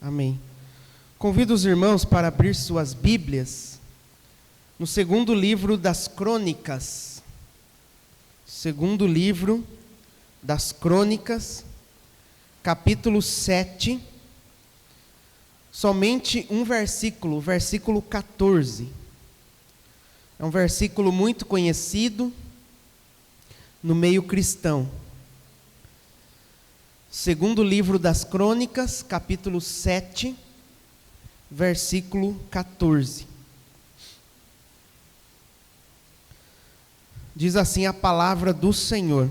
Amém. Convido os irmãos para abrir suas Bíblias no segundo livro das Crônicas. Segundo livro das Crônicas, capítulo 7. Somente um versículo, o versículo 14. É um versículo muito conhecido no meio cristão. Segundo livro das Crônicas, capítulo 7, versículo 14. Diz assim a palavra do Senhor: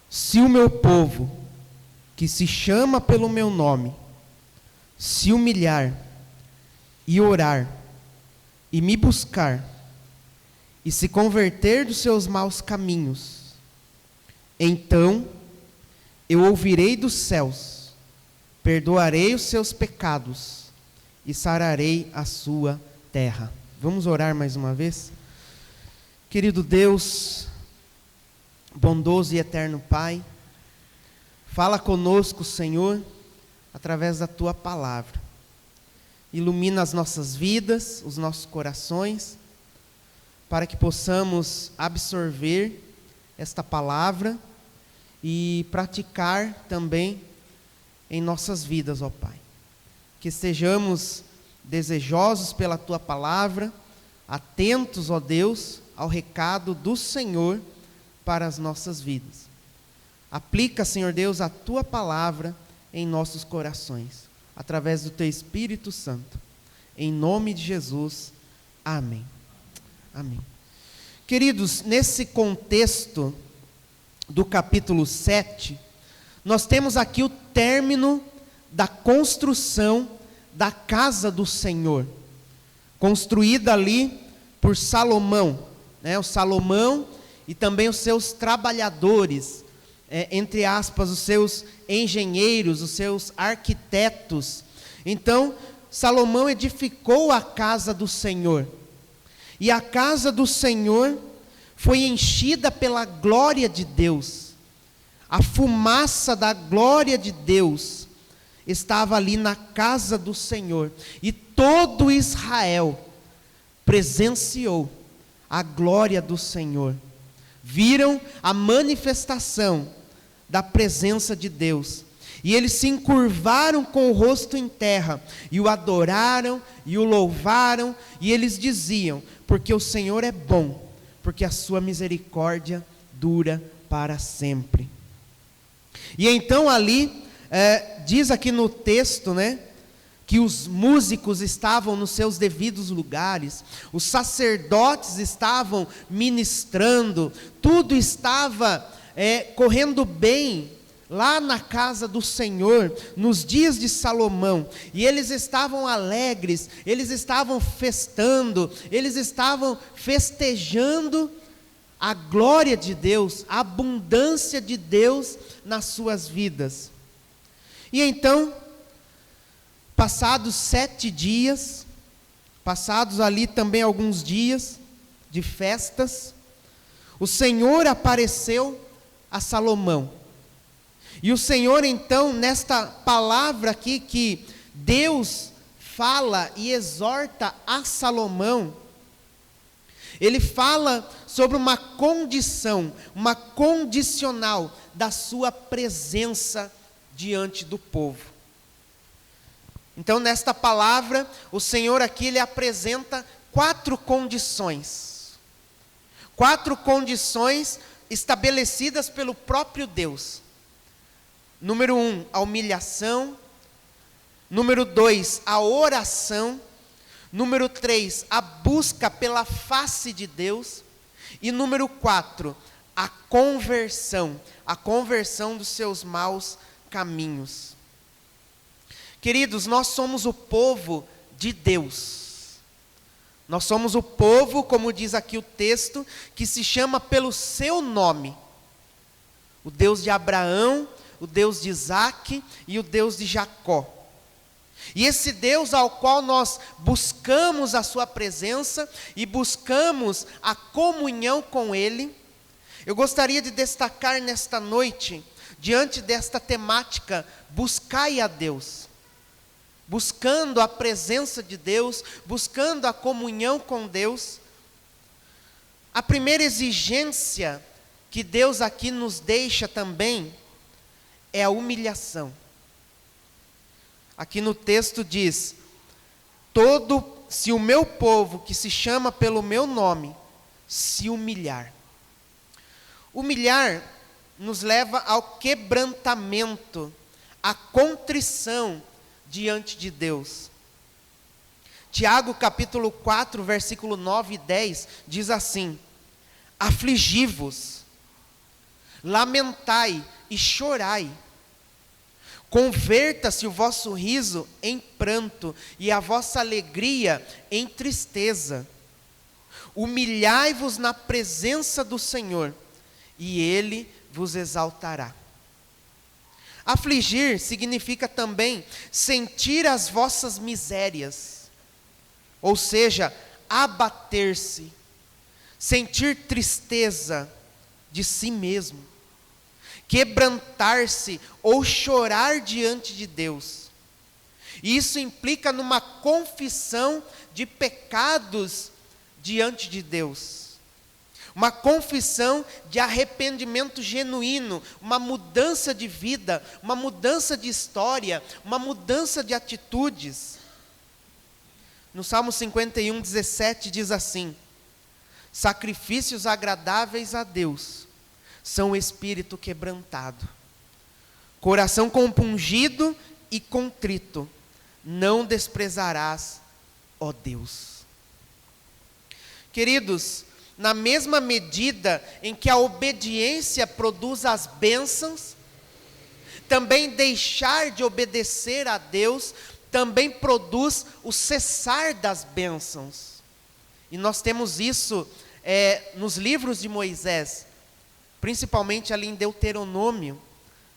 Se o meu povo, que se chama pelo meu nome, se humilhar e orar e me buscar e se converter dos seus maus caminhos, então eu ouvirei dos céus, perdoarei os seus pecados e sararei a sua terra. Vamos orar mais uma vez? Querido Deus, bondoso e eterno Pai, fala conosco, Senhor, através da Tua palavra. Ilumina as nossas vidas, os nossos corações, para que possamos absorver esta palavra e praticar também em nossas vidas, ó Pai. Que estejamos desejosos pela Tua palavra, atentos, ó Deus, ao recado do Senhor para as nossas vidas. Aplica, Senhor Deus, a Tua palavra em nossos corações, através do Teu Espírito Santo. Em nome de Jesus, amém. Amém. Queridos, nesse contexto do capítulo 7, nós temos aqui o término da construção da casa do Senhor, construída ali por Salomão, o Salomão e também os seus trabalhadores, entre aspas, os seus engenheiros, os seus arquitetos. Então, Salomão edificou a casa do Senhor, e a casa do Senhor foi enchida pela glória de Deus. A fumaça da glória de Deus estava ali na casa do Senhor, e todo Israel presenciou a glória do Senhor. Viram a manifestação da presença de Deus, e eles se encurvaram com o rosto em terra, e o adoraram, e o louvaram, e eles diziam: porque o Senhor é bom, porque a sua misericórdia dura para sempre. E então ali, diz aqui no texto, que os músicos estavam nos seus devidos lugares, os sacerdotes estavam ministrando, tudo estava correndo bem lá na casa do Senhor, nos dias de Salomão, e eles estavam alegres, eles estavam festando, eles estavam festejando a glória de Deus, a abundância de Deus nas suas vidas. E então, passados 7 dias, passados ali também alguns dias de festas, o Senhor apareceu a Salomão. E o Senhor então, nesta palavra aqui que Deus fala e exorta a Salomão, Ele fala sobre uma condição, uma condicional da sua presença diante do povo. Então, nesta palavra, o Senhor aqui, Ele apresenta 4 condições. 4 condições estabelecidas pelo próprio Deus. Número 1, a humilhação. Número 2, a oração. Número 3, a busca pela face de Deus. E número 4, a conversão dos seus maus caminhos. Queridos, nós somos o povo de Deus. Nós somos o povo, como diz aqui o texto, que se chama pelo seu nome. O Deus de Abraão, o Deus de Isaque e o Deus de Jacó. E esse Deus ao qual nós buscamos a sua presença e buscamos a comunhão com Ele, eu gostaria de destacar nesta noite diante desta temática, buscai a Deus, buscando a presença de Deus, buscando a comunhão com Deus. A primeira exigência que Deus aqui nos deixa também é a humilhação. Aqui no texto diz: se o meu povo, que se chama pelo meu nome, se humilhar. Humilhar nos leva ao quebrantamento, à contrição diante de Deus. Tiago capítulo 4, versículo 9 e 10, diz assim: afligi-vos, lamentai e chorai, converta-se o vosso riso em pranto e a vossa alegria em tristeza. Humilhai-vos na presença do Senhor, e Ele vos exaltará. Afligir significa também sentir as vossas misérias, ou seja, abater-se, sentir tristeza de si mesmo, quebrantar-se ou chorar diante de Deus. E isso implica numa confissão de pecados diante de Deus, uma confissão de arrependimento genuíno, uma mudança de vida, uma mudança de história, uma mudança de atitudes. No Salmo 51, 17 diz assim: sacrifícios agradáveis a Deus são o espírito quebrantado, coração compungido e contrito, não desprezarás, ó Deus. Queridos, na mesma medida em que a obediência produz as bênçãos, também deixar de obedecer a Deus também produz o cessar das bênçãos. E nós temos isso nos livros de Moisés, principalmente ali em Deuteronômio,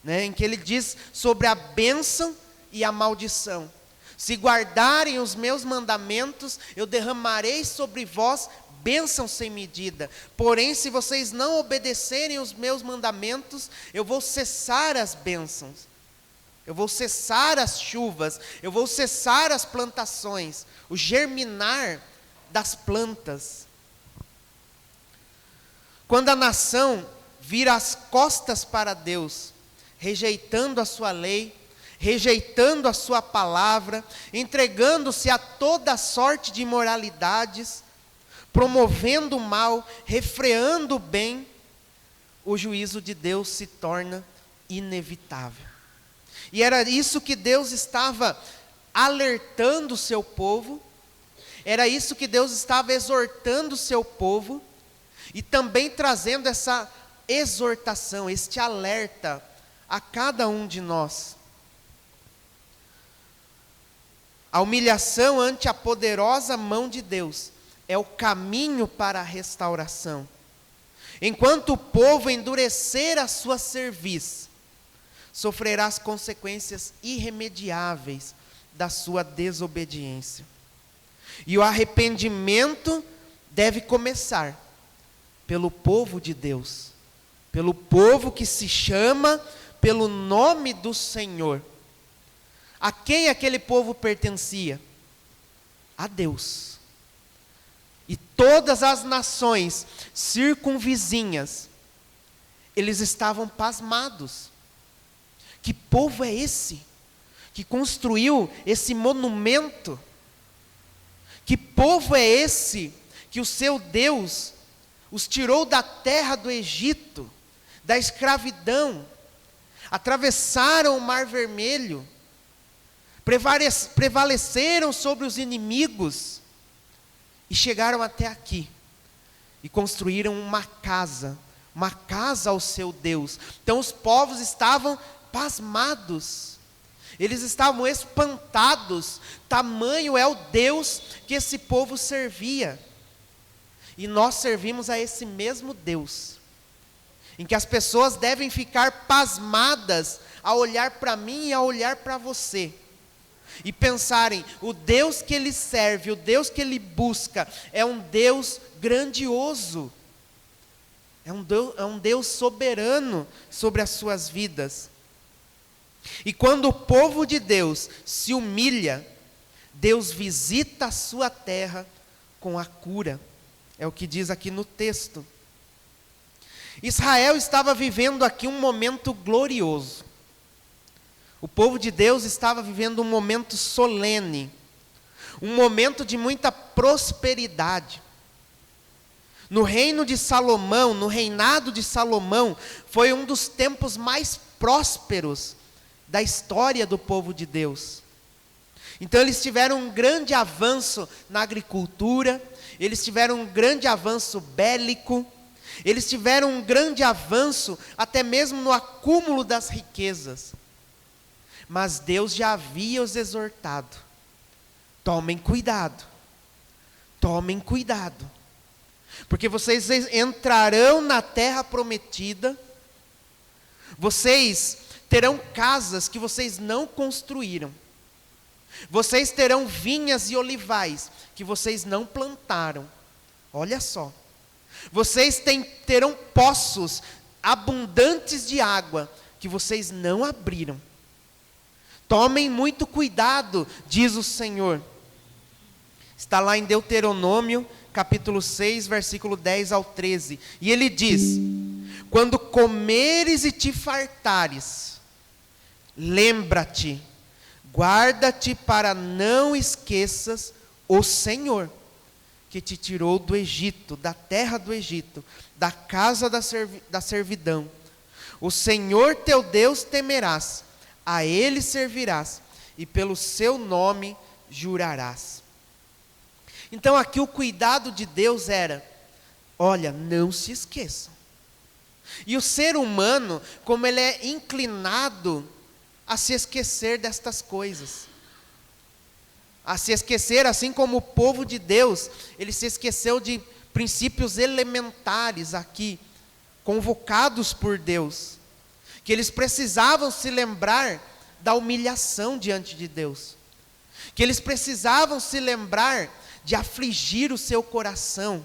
em que ele diz sobre a bênção e a maldição. Se guardarem os meus mandamentos, eu derramarei sobre vós bênção sem medida. Porém, se vocês não obedecerem os meus mandamentos, eu vou cessar as bênçãos. Eu vou cessar as chuvas, eu vou cessar as plantações, o germinar das plantas. Quando a nação vira as costas para Deus, rejeitando a sua lei, rejeitando a sua palavra, entregando-se a toda sorte de imoralidades, promovendo o mal, refreando o bem, o juízo de Deus se torna inevitável. E era isso que Deus estava alertando o seu povo, era isso que Deus estava exortando o seu povo, e também trazendo essa exortação, este alerta a cada um de nós. A humilhação ante a poderosa mão de Deus é o caminho para a restauração. Enquanto o povo endurecer a sua cerviz, sofrerá as consequências irremediáveis da sua desobediência. E o arrependimento deve começar pelo povo de Deus, pelo povo que se chama pelo nome do Senhor. A quem aquele povo pertencia? A Deus. E todas as nações circunvizinhas, eles estavam pasmados. Que povo é esse que construiu esse monumento? Que povo é esse que o seu Deus os tirou da terra do Egito, da escravidão, atravessaram o Mar Vermelho, prevaleceram sobre os inimigos e chegaram até aqui e construíram uma casa ao seu Deus. Então os povos estavam pasmados, eles estavam espantados, tamanho é o Deus que esse povo servia. E nós servimos a esse mesmo Deus, em que as pessoas devem ficar pasmadas a olhar para mim e a olhar para você, e pensarem: o Deus que ele serve, o Deus que ele busca, é um Deus grandioso, É um Deus soberano sobre as suas vidas. E quando o povo de Deus se humilha, Deus visita a sua terra com a cura. É o que diz aqui no texto. Israel estava vivendo aqui um momento glorioso. O povo de Deus estava vivendo um momento solene, um momento de muita prosperidade. No reino de Salomão, no reinado de Salomão, foi um dos tempos mais prósperos da história do povo de Deus. Então eles tiveram um grande avanço na agricultura, eles tiveram um grande avanço bélico, eles tiveram um grande avanço até mesmo no acúmulo das riquezas. Mas Deus já havia os exortado: tomem cuidado, porque vocês entrarão na terra prometida, vocês terão casas que vocês não construíram, vocês terão vinhas e olivais que vocês não plantaram. Olha só, vocês terão poços abundantes de água que vocês não abriram. Tomem muito cuidado, diz o Senhor. Está lá em Deuteronômio, capítulo 6, versículo 10 ao 13. E ele diz: quando comeres e te fartares, lembra-te, guarda-te para não esqueças o Senhor, que te tirou do Egito, da terra do Egito, da casa da servidão. O Senhor teu Deus temerás, a Ele servirás, e pelo seu nome jurarás. Então aqui o cuidado de Deus era: olha, não se esqueçam. E o ser humano, como ele é inclinado a se esquecer destas coisas, a se esquecer, assim como o povo de Deus, ele se esqueceu de princípios elementares aqui, convocados por Deus, que eles precisavam se lembrar da humilhação diante de Deus, que eles precisavam se lembrar de afligir o seu coração,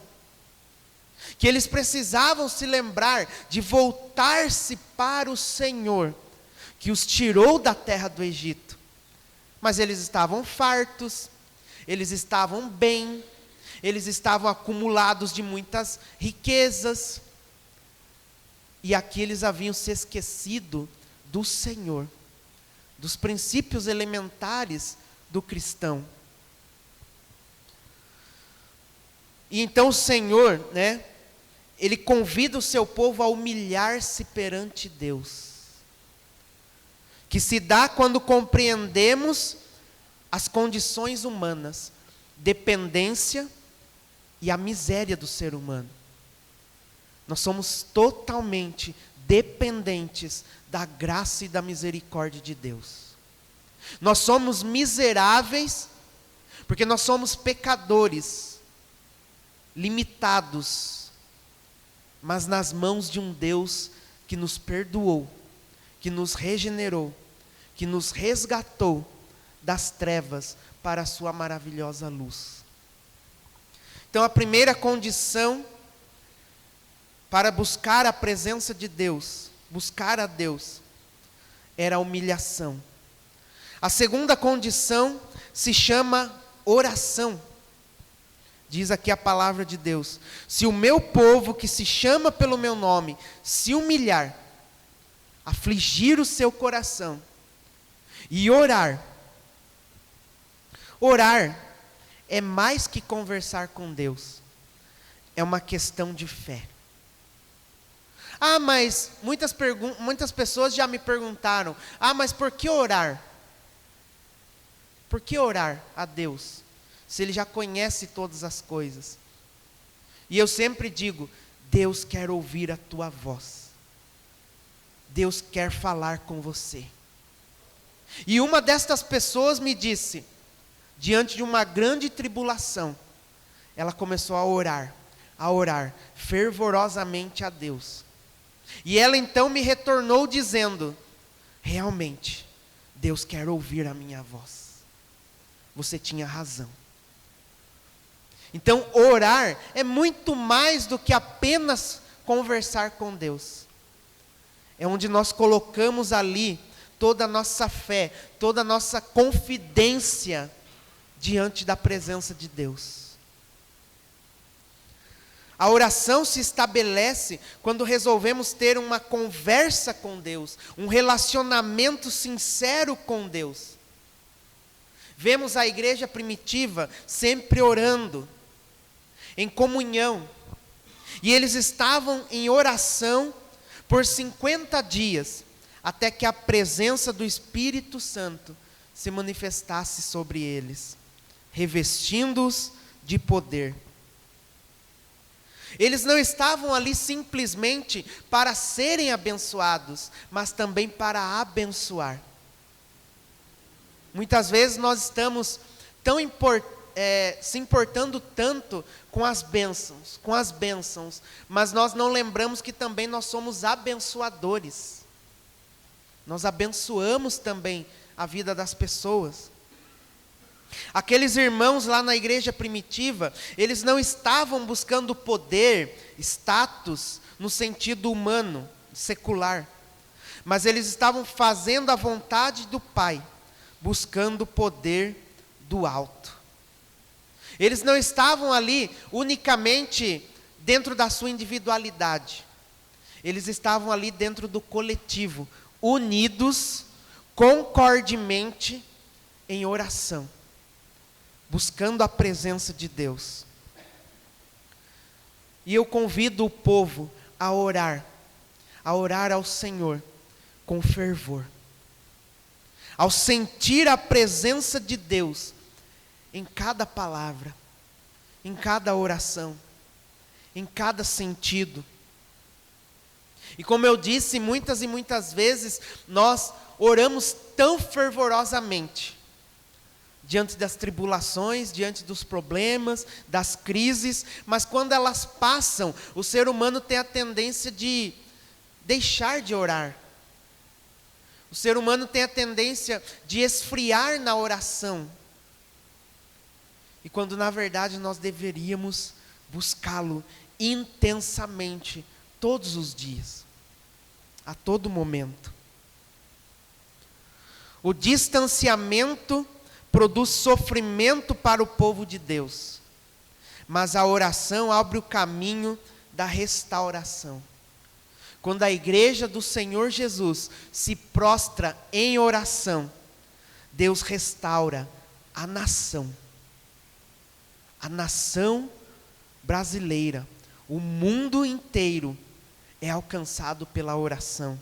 que eles precisavam se lembrar de voltar-se para o Senhor, que os tirou da terra do Egito. Mas eles estavam fartos, eles estavam bem, eles estavam acumulados de muitas riquezas, e aqui eles haviam se esquecido do Senhor, dos princípios elementares do cristão. E então o Senhor, Ele convida o seu povo a humilhar-se perante Deus, que se dá quando compreendemos as condições humanas, dependência e a miséria do ser humano. Nós somos totalmente dependentes da graça e da misericórdia de Deus. Nós somos miseráveis, porque nós somos pecadores, limitados, mas nas mãos de um Deus que nos perdoou, que nos regenerou, que nos resgatou das trevas para a sua maravilhosa luz. Então a primeira condição para buscar a presença de Deus, buscar a Deus, era a humilhação. A segunda condição se chama oração. Diz aqui a palavra de Deus: se o meu povo que se chama pelo meu nome se humilhar, afligir o seu coração e orar. Orar é mais que conversar com Deus, é uma questão de fé. Mas muitas pessoas já me perguntaram: mas por que orar? Por que orar a Deus, se Ele já conhece todas as coisas? E eu sempre digo: Deus quer ouvir a tua voz, Deus quer falar com você. E uma destas pessoas me disse, diante de uma grande tribulação, ela começou a orar fervorosamente a Deus. E ela então me retornou dizendo: realmente, Deus quer ouvir a minha voz. Você tinha razão. Então orar é muito mais do que apenas conversar com Deus. É onde nós colocamos ali toda a nossa fé, toda a nossa confidência diante da presença de Deus. A oração se estabelece quando resolvemos ter uma conversa com Deus, um relacionamento sincero com Deus. Vemos a igreja primitiva sempre orando, em comunhão, e eles estavam em oração por 50 dias, até que a presença do Espírito Santo se manifestasse sobre eles, revestindo-os de poder. Eles não estavam ali simplesmente para serem abençoados, mas também para abençoar. Muitas vezes nós estamos se importando tanto com as bênçãos, mas nós não lembramos que também nós somos abençoadores. Nós abençoamos também a vida das pessoas. Aqueles irmãos lá na igreja primitiva, eles não estavam buscando poder, status, no sentido humano, secular, mas eles estavam fazendo a vontade do Pai, buscando o poder do alto. Eles não estavam ali unicamente dentro da sua individualidade, eles estavam ali dentro do coletivo, unidos, concordemente, em oração, buscando a presença de Deus. E eu convido o povo a orar ao Senhor com fervor. Ao sentir a presença de Deus em cada palavra, em cada oração, em cada sentido. E como eu disse, muitas e muitas vezes, nós oramos tão fervorosamente, diante das tribulações, diante dos problemas, das crises, mas quando elas passam, o ser humano tem a tendência de deixar de orar. O ser humano tem a tendência de esfriar na oração. E quando na verdade nós deveríamos buscá-lo intensamente, todos os dias, a todo momento. O distanciamento produz sofrimento para o povo de Deus, mas a oração abre o caminho da restauração. Quando a igreja do Senhor Jesus se prostra em oração, Deus restaura a nação brasileira, o mundo inteiro é alcançado pela oração.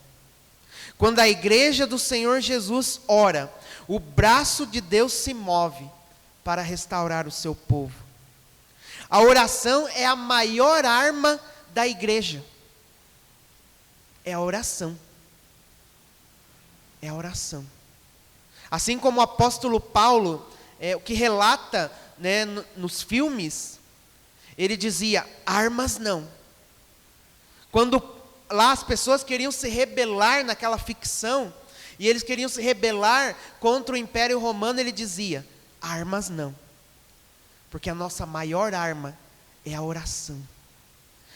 Quando a igreja do Senhor Jesus ora, o braço de Deus se move para restaurar o seu povo. A oração é a maior arma da igreja. É a oração. É a oração. Assim como o apóstolo Paulo, o que relata, nos filmes, ele dizia, armas não. Quando lá as pessoas queriam se rebelar naquela ficção, e eles queriam se rebelar contra o Império Romano, ele dizia, armas não. Porque a nossa maior arma é a oração.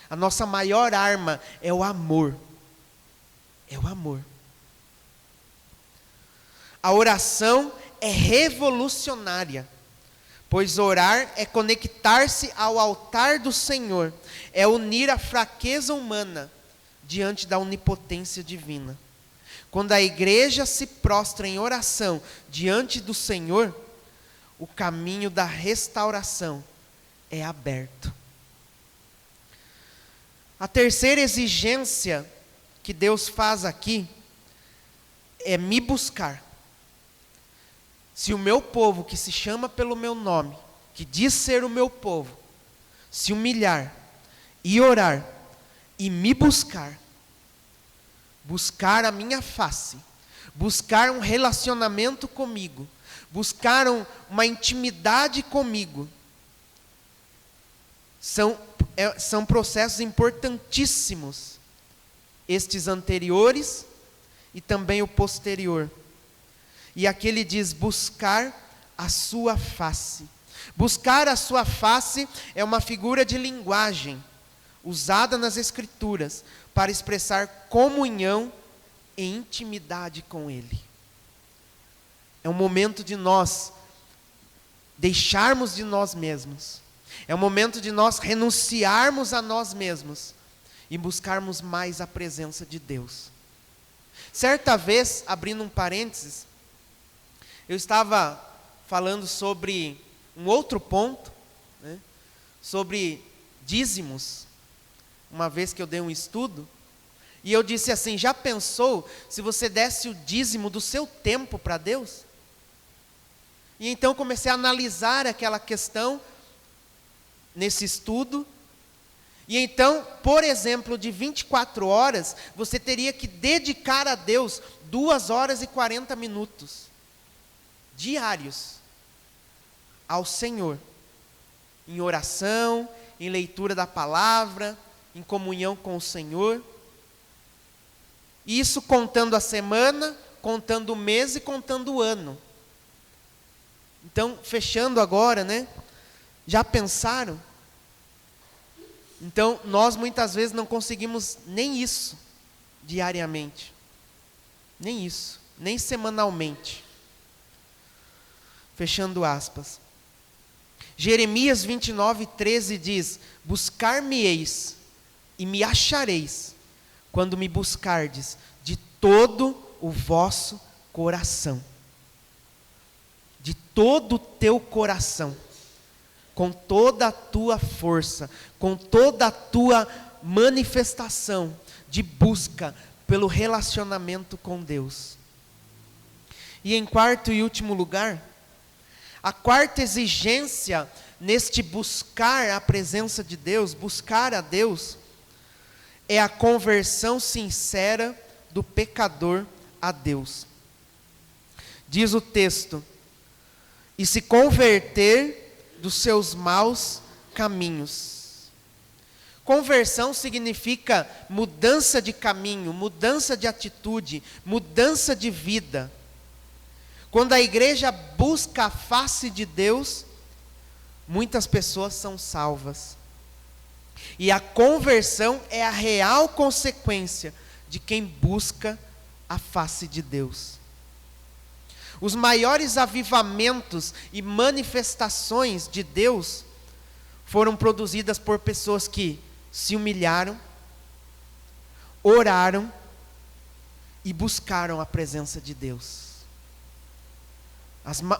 A nossa maior arma é o amor. É o amor. A oração é revolucionária, pois orar é conectar-se ao altar do Senhor, é unir a fraqueza humana diante da onipotência divina. Quando a igreja se prostra em oração diante do Senhor, o caminho da restauração é aberto. A terceira exigência que Deus faz aqui é me buscar. Se o meu povo, que se chama pelo meu nome, que diz ser o meu povo, se humilhar e orar e me buscar a minha face, buscar um relacionamento comigo, buscar uma intimidade comigo, são processos importantíssimos, estes anteriores e também o posterior. E aqui ele diz, buscar a sua face. Buscar a sua face é uma figura de linguagem, usada nas Escrituras para expressar comunhão e intimidade com Ele. É um momento de nós deixarmos de nós mesmos. É um momento de nós renunciarmos a nós mesmos e buscarmos mais a presença de Deus. Certa vez, abrindo um parênteses, eu estava falando sobre um outro ponto, né, sobre dízimos, uma vez que eu dei um estudo, e eu disse assim: já pensou se você desse o dízimo do seu tempo para Deus? E então comecei a analisar aquela questão nesse estudo. E então, por exemplo, de 24 horas, você teria que dedicar a Deus 2 horas e 40 minutos diários ao Senhor, em oração, em leitura da palavra, em comunhão com o Senhor. Isso contando a semana, contando o mês e contando o ano. Então, fechando agora, né? Já pensaram? Então, nós muitas vezes não conseguimos nem isso diariamente. Nem isso, nem semanalmente. Fechando aspas. Jeremias 29:13 diz: buscar-me-eis e me achareis, quando me buscardes de todo o vosso coração. De todo o teu coração, com toda a tua força, com toda a tua manifestação de busca pelo relacionamento com Deus. E em quarto e último lugar, a quarta exigência neste buscar a presença de Deus, buscar a Deus, é a conversão sincera do pecador a Deus. Diz o texto: e se converter dos seus maus caminhos. Conversão significa mudança de caminho, mudança de atitude, mudança de vida. Quando a igreja busca a face de Deus, muitas pessoas são salvas. E a conversão é a real consequência de quem busca a face de Deus. Os maiores avivamentos e manifestações de Deus foram produzidas por pessoas que se humilharam, oraram e buscaram a presença de Deus.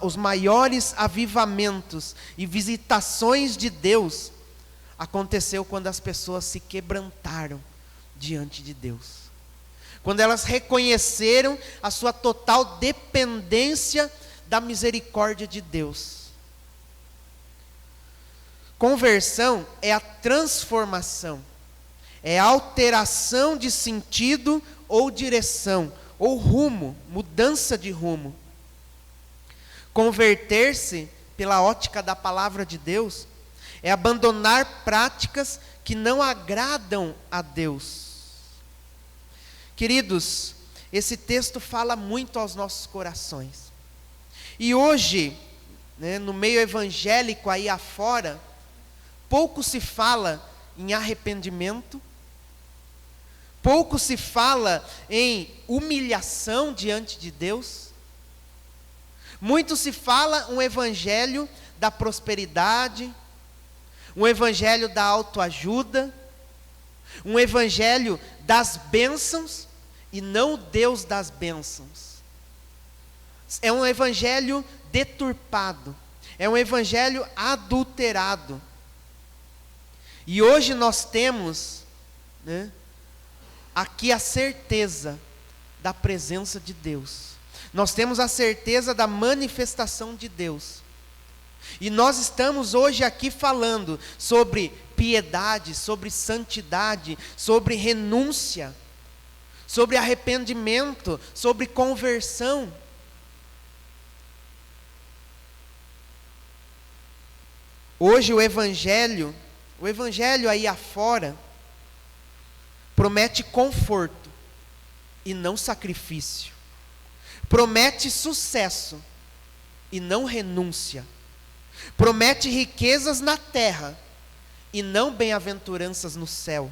Os maiores avivamentos e visitações de Deus aconteceu quando as pessoas se quebrantaram diante de Deus. Quando elas reconheceram a sua total dependência da misericórdia de Deus. Conversão é a transformação, é a alteração de sentido ou direção, ou rumo, mudança de rumo. Converter-se, pela ótica da palavra de Deus, é abandonar práticas que não agradam a Deus. Queridos, esse texto fala muito aos nossos corações. E hoje, né, no meio evangélico aí afora, pouco se fala em arrependimento, pouco se fala em humilhação diante de Deus. Muito se fala um evangelho da prosperidade, um evangelho da autoajuda, um evangelho das bênçãos, e não o Deus das bênçãos. É um evangelho deturpado, é um evangelho adulterado. E hoje nós temos, né, aqui a certeza da presença de Deus. Nós temos a certeza da manifestação de Deus. E nós estamos hoje aqui falando sobre piedade, sobre santidade, sobre renúncia, sobre arrependimento, sobre conversão. Hoje o evangelho aí afora, promete conforto e não sacrifício. Promete sucesso e não renúncia. Promete riquezas na terra e não bem-aventuranças no céu.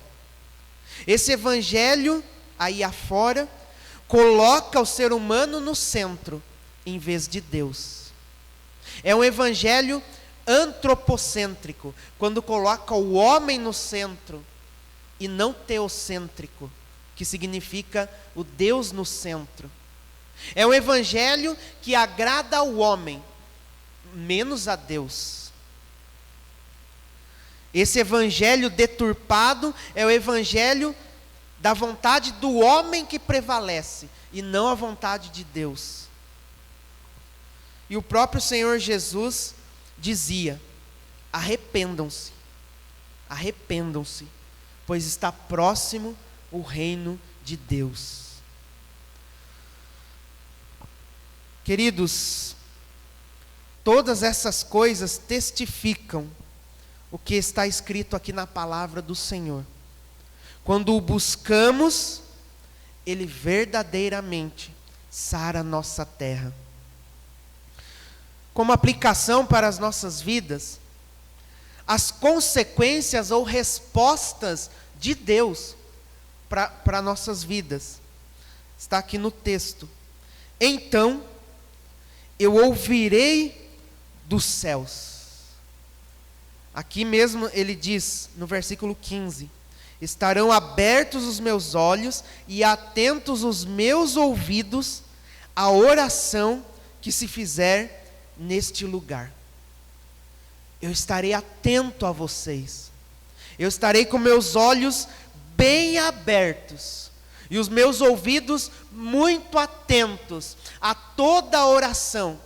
Esse evangelho, aí afora, coloca o ser humano no centro, em vez de Deus. É um evangelho antropocêntrico, quando coloca o homem no centro, e não teocêntrico, que significa o Deus no centro. É um evangelho que agrada ao homem, menos a Deus. Esse evangelho deturpado é o evangelho da vontade do homem que prevalece, e não a vontade de Deus. E o próprio Senhor Jesus dizia: arrependam-se, arrependam-se, pois está próximo o reino de Deus. Queridos, todas essas coisas testificam o que está escrito aqui na palavra do Senhor. Quando o buscamos, Ele verdadeiramente sara a nossa terra. Como aplicação para as nossas vidas, as consequências ou respostas de Deus para nossas vidas, está aqui no texto. Então, eu ouvirei dos céus. Aqui mesmo ele diz, no versículo 15: estarão abertos os meus olhos e atentos os meus ouvidos à oração que se fizer neste lugar. Eu estarei atento a vocês. Eu estarei com meus olhos bem abertos e os meus ouvidos muito atentos a toda a oração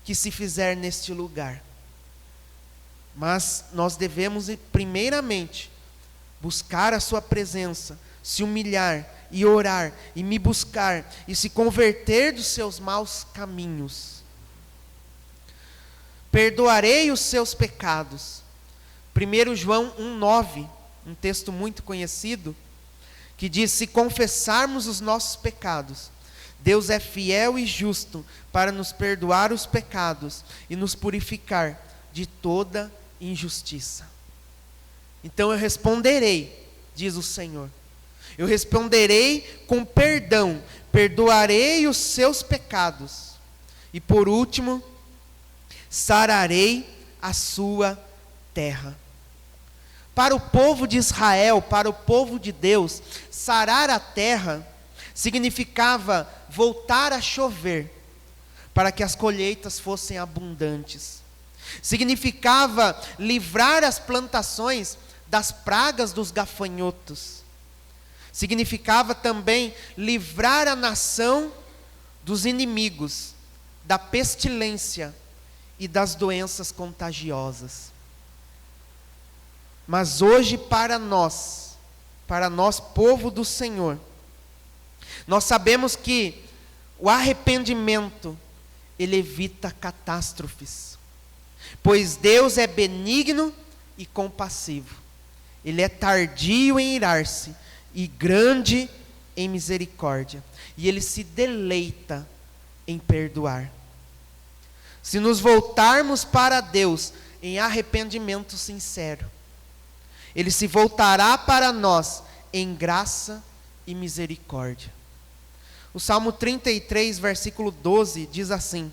que se fizer neste lugar. Mas nós devemos, primeiramente, buscar a sua presença, se humilhar e orar, e me buscar, e se converter dos seus maus caminhos. Perdoarei os seus pecados. 1 João 1,9, um texto muito conhecido, que diz: se confessarmos os nossos pecados, Deus é fiel e justo para nos perdoar os pecados e nos purificar de toda injustiça. Então eu responderei, diz o Senhor. Eu responderei com perdão, perdoarei os seus pecados. E por último, sararei a sua terra. Para o povo de Israel, para o povo de Deus, sarar a terra significava voltar a chover, para que as colheitas fossem abundantes. Significava livrar as plantações das pragas dos gafanhotos. Significava também livrar a nação dos inimigos, da pestilência e das doenças contagiosas. Mas hoje para nós, povo do Senhor, nós sabemos que o arrependimento, ele evita catástrofes. Pois Deus é benigno e compassivo. Ele é tardio em irar-se e grande em misericórdia. E Ele se deleita em perdoar. Se nos voltarmos para Deus em arrependimento sincero, Ele se voltará para nós em graça e misericórdia. O Salmo 33, versículo 12, diz assim: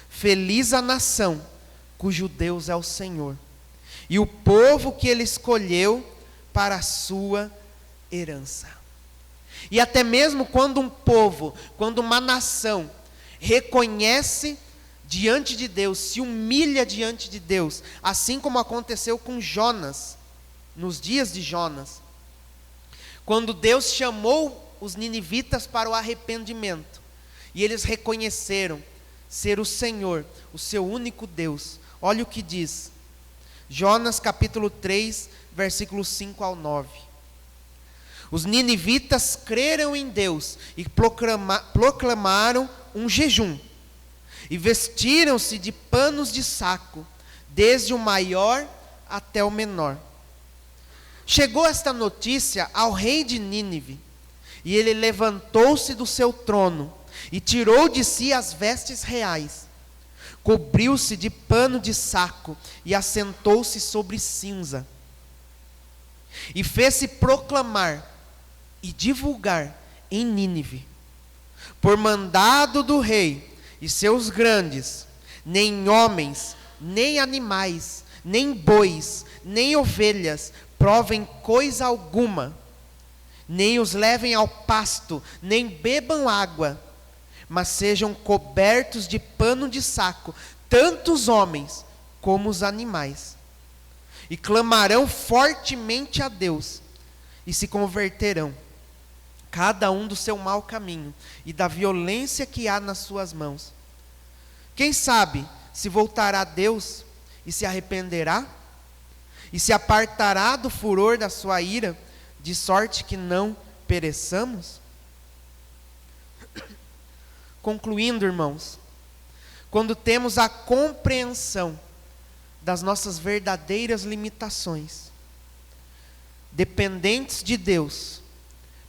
feliz a nação cujo Deus é o Senhor, e o povo que Ele escolheu para a sua herança. E até mesmo quando um povo, quando uma nação reconhece diante de Deus, se humilha diante de Deus, assim como aconteceu com Jonas, nos dias de Jonas, quando Deus chamou os ninivitas para o arrependimento, e eles reconheceram ser o Senhor, o seu único Deus. Olha o que diz, Jonas capítulo 3, versículos 5 ao 9. Os ninivitas creram em Deus e proclamaram um jejum, e vestiram-se de panos de saco, desde o maior até o menor. Chegou esta notícia ao rei de Nínive, e ele levantou-se do seu trono, e tirou de si as vestes reais, cobriu-se de pano de saco, e assentou-se sobre cinza. e fez-se proclamar e divulgar em Nínive, por mandado do rei e seus grandes, nem homens, nem animais, nem bois, nem ovelhas provem coisa alguma, nem os levem ao pasto, nem bebam água, mas sejam cobertos de pano de saco, tanto os homens como os animais, e clamarão fortemente a Deus, e se converterão, cada um do seu mau caminho, e da violência que há nas suas mãos. Quem sabe se voltará a Deus, e se arrependerá, e se apartará do furor da sua ira, de sorte que não pereçamos? Concluindo, irmãos, quando temos a compreensão das nossas verdadeiras limitações, dependentes de Deus,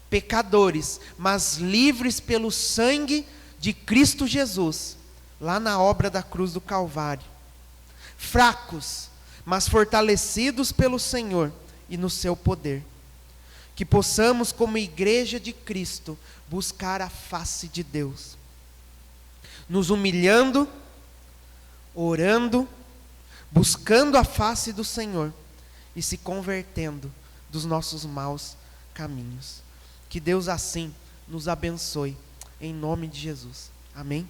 pecadores, mas livres pelo sangue de Cristo Jesus, lá na obra da cruz do Calvário, fracos, mas fortalecidos pelo Senhor e no seu poder, que possamos, como igreja de Cristo, buscar a face de Deus, nos humilhando, orando, buscando a face do Senhor e se convertendo dos nossos maus caminhos. Que Deus assim nos abençoe, em nome de Jesus. Amém?